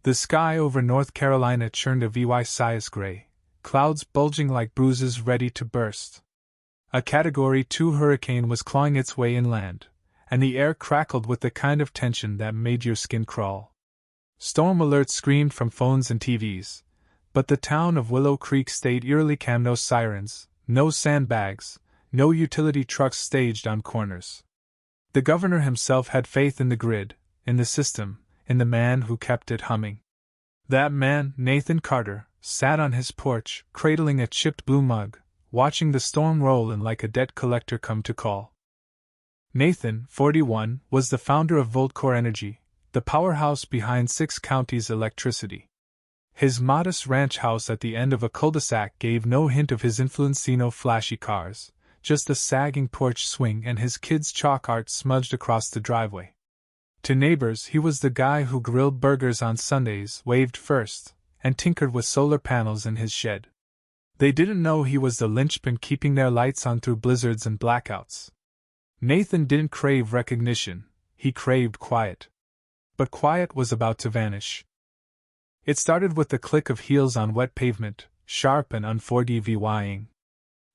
The sky over North Carolina churned a VY-size gray, clouds bulging like bruises ready to burst. A Category 2 hurricane was clawing its way inland, and the air crackled with the kind of tension that made your skin crawl. Storm alerts screamed from phones and TVs, but the town of Willow Creek stayed eerily calm. No sirens, no sandbags, no utility trucks staged on corners. The governor himself had faith in the grid, in the system, in the man who kept it humming. That man, Nathan Carter, sat on his porch, cradling a chipped blue mug, watching the storm roll in like a debt collector come to call. Nathan, 41, was the founder of VoltCore Energy, the powerhouse behind 6 counties' electricity. His modest ranch house at the end of a cul-de-sac gave no hint of his influence. No flashy cars, just a sagging porch swing and his kids' chalk art smudged across the driveway. To neighbors, he was the guy who grilled burgers on Sundays, waved first, and tinkered with solar panels in his shed. They didn't know he was the linchpin keeping their lights on through blizzards and blackouts. Nathan didn't crave recognition, he craved quiet. But quiet was about to vanish. It started with the click of heels on wet pavement, sharp and unforgiving.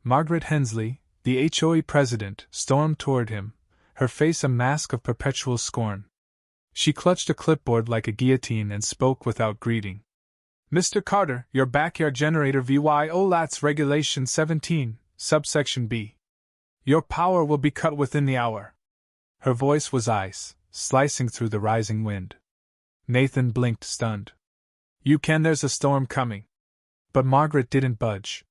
Margaret Hensley, the HOA president, stormed toward him, her face a mask of perpetual scorn. She clutched a clipboard like a guillotine and spoke without greeting. "Mr. Carter, your backyard generator VYOLATS Regulation 17, subsection B. Your power will be cut within the hour." Her voice was ice, slicing through the rising wind. Nathan blinked, stunned. There's a storm coming." But Margaret didn't budge.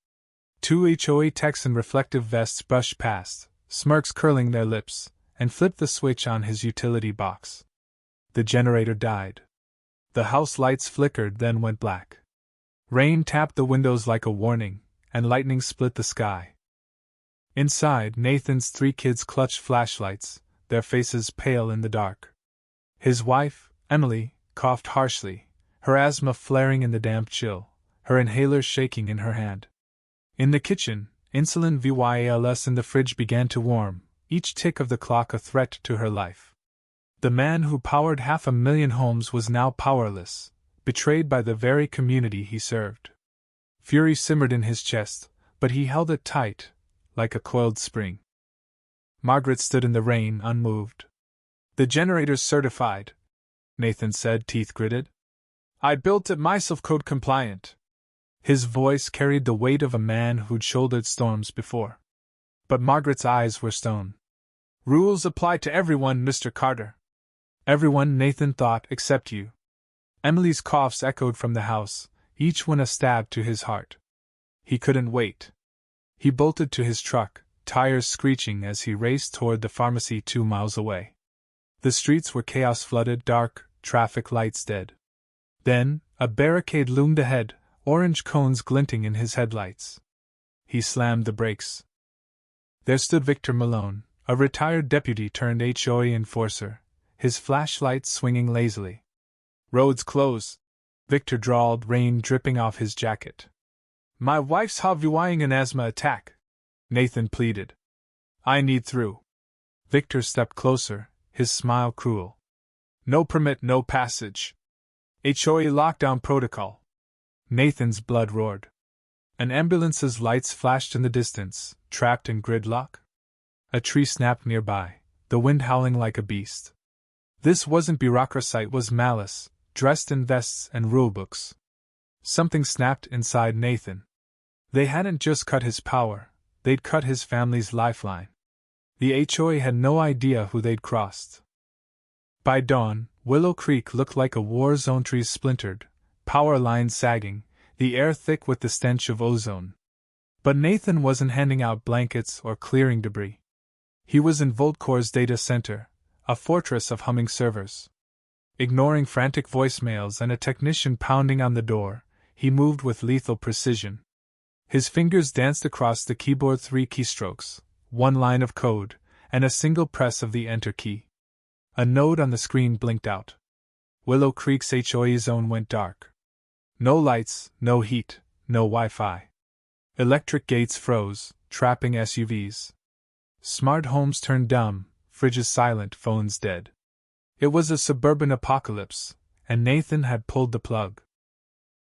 2 HOA techs in reflective vests brushed past, smirks curling their lips, and flipped the switch on his utility box. The generator died. The house lights flickered, then went black. Rain tapped the windows like a warning, and lightning split the sky. Inside, Nathan's 3 kids clutched flashlights, their faces pale in the dark. His wife, Emily, coughed harshly, her asthma flaring in the damp chill, her inhaler shaking in her hand. In the kitchen, insulin VYLS in the fridge began to warm, each tick of the clock a threat to her life. The man who powered 500,000 homes was now powerless, betrayed by the very community he served. Fury simmered in his chest, but he held it tight, like a coiled spring. Margaret stood in the rain, unmoved. "The generator's certified," Nathan said, teeth gritted. "I built it myself, code compliant." His voice carried the weight of a man who'd shouldered storms before. But Margaret's eyes were stone. "Rules apply to everyone, Mr. Carter." Everyone, Nathan thought, except you. Emily's coughs echoed from the house, each one a stab to his heart. He couldn't wait. He bolted to his truck, tires screeching as he raced toward the pharmacy 2 miles away. The streets were chaos flooded, dark, traffic lights dead. Then, a barricade loomed ahead, orange cones glinting in his headlights. He slammed the brakes. There stood Victor Malone, a retired deputy turned HOA enforcer, his flashlight swinging lazily. "Roads closed," Victor drawled, rain dripping off his jacket. "My wife's having an asthma attack," Nathan pleaded. "I need through." Victor stepped closer, his smile cruel. "No permit, no passage. HOA lockdown protocol." Nathan's blood roared. An ambulance's lights flashed in the distance, trapped in gridlock. A tree snapped nearby, the wind howling like a beast. This wasn't bureaucracy, it was malice, dressed in vests and rulebooks. Something snapped inside Nathan. They hadn't just cut his power, they'd cut his family's lifeline. The HOA had no idea who they'd crossed. By dawn, Willow Creek looked like a war zone, trees splintered, power lines sagging, the air thick with the stench of ozone. But Nathan wasn't handing out blankets or clearing debris. He was in VoltCore's data center, a fortress of humming servers. Ignoring frantic voicemails and a technician pounding on the door, he moved with lethal precision. His fingers danced across the keyboard, 3 keystrokes, 1 line of code, and a single press of the Enter key. A node on the screen blinked out. Willow Creek's HOA zone went dark. No lights, no heat, no Wi-Fi. Electric gates froze, trapping SUVs. Smart homes turned dumb, fridges silent, phones dead. It was a suburban apocalypse, and Nathan had pulled the plug.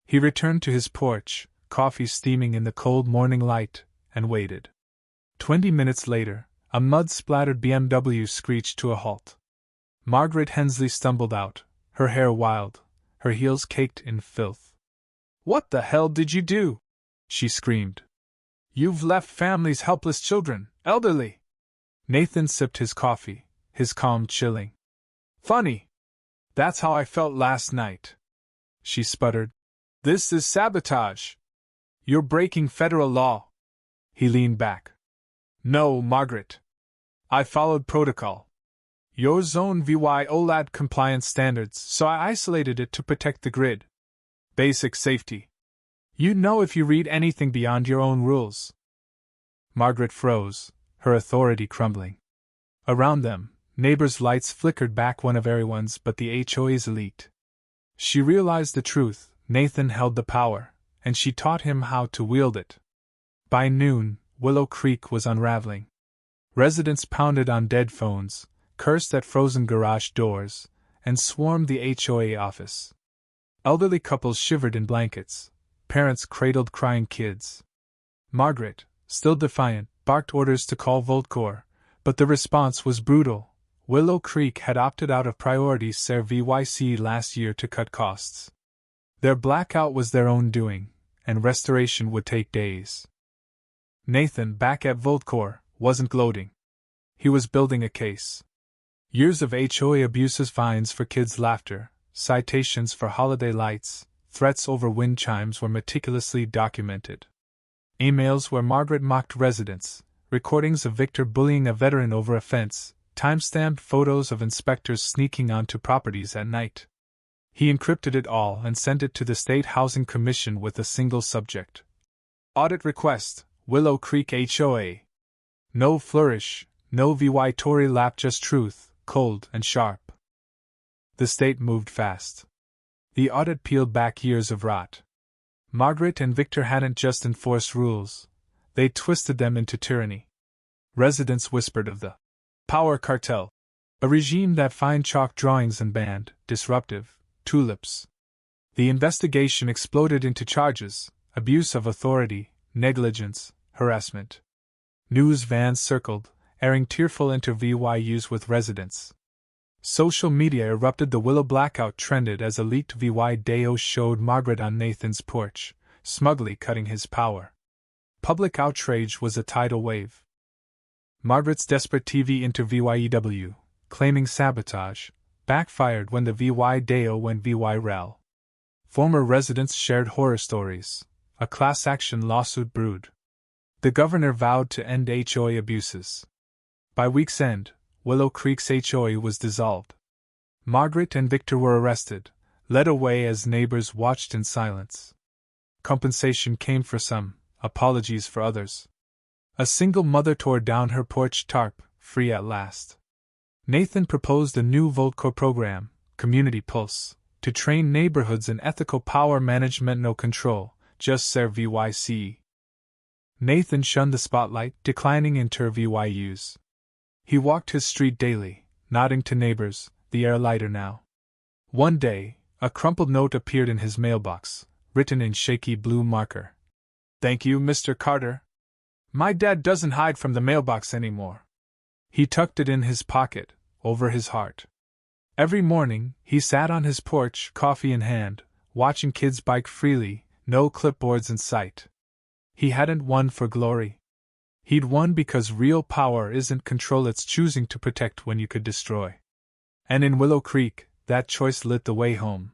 He returned to his porch, coffee steaming in the cold morning light, and waited. 20 minutes later, a mud-splattered BMW screeched to a halt. Margaret Hensley stumbled out, her hair wild, her heels caked in filth. "What the hell did you do?" she screamed. "You've left families helpless children, elderly." Nathan sipped his coffee, his calm chilling. "Funny. That's how I felt last night," she sputtered. "This is sabotage. You're breaking federal law." He leaned back. "No, Margaret. I followed protocol. Your Zone VY OLAD compliance standards, so I isolated it to protect the grid. Basic safety. You know if you read anything beyond your own rules." Margaret froze, her authority crumbling. Around them, neighbors' lights flickered back one of everyone's but the HOA's elite. She realized the truth: Nathan held the power, and she taught him how to wield it. By noon, Willow Creek was unraveling. Residents pounded on dead phones, cursed at frozen garage doors, and swarmed the HOA office. Elderly couples shivered in blankets, parents cradled crying kids. Margaret, still defiant, barked orders to call Voltcor, but the response was brutal. Willow Creek had opted out of Priority Ser VYC last year to cut costs. Their blackout was their own doing, and restoration would take days. Nathan, back at Voltcor, wasn't gloating. He was building a case. Years of HOA abuses, fines for kids' laughter, citations for holiday lights, threats over wind chimes were meticulously documented. Emails where Margaret mocked residents, recordings of Victor bullying a veteran over a fence, time-stamped photos of inspectors sneaking onto properties at night. He encrypted it all and sent it to the State Housing Commission with a single subject: Audit Request, Willow Creek HOA. No flourish, no VY Tory lap, just truth, cold and sharp. The state moved fast. The audit peeled back years of rot. Margaret and Victor hadn't just enforced rules, they twisted them into tyranny. Residents whispered of the power cartel, a regime that fined chalk drawings and banned disruptive tulips. The investigation exploded into charges: abuse of authority, negligence, harassment. News vans circled, airing tearful interviews with residents. Social media erupted. The Willow blackout trended as a leaked video showed Margaret on Nathan's porch, smugly cutting his power. Public outrage was a tidal wave. Margaret's desperate TV interview, claiming sabotage, backfired when the video went viral. Former residents shared horror stories. A class action lawsuit brewed. The governor vowed to end HOA abuses. By week's end, Willow Creek's HOA was dissolved. Margaret and Victor were arrested, led away as neighbors watched in silence. Compensation came for some, apologies for others. A single mother tore down her porch tarp, free at last. Nathan proposed a new Voltcor program, Community Pulse, to train neighborhoods in ethical power management. No control, just Ser VYC. Nathan shunned the spotlight, declining interviews. He walked his street daily, nodding to neighbors, the air lighter now. One day, a crumpled note appeared in his mailbox, written in shaky blue marker. "Thank you, Mr. Carter. My dad doesn't hide from the mailbox anymore." He tucked it in his pocket, over his heart. Every morning, he sat on his porch, coffee in hand, watching kids bike freely, no clipboards in sight. He hadn't won for glory. He'd won because real power isn't control, it's choosing to protect when you could destroy. And in Willow Creek, that choice lit the way home.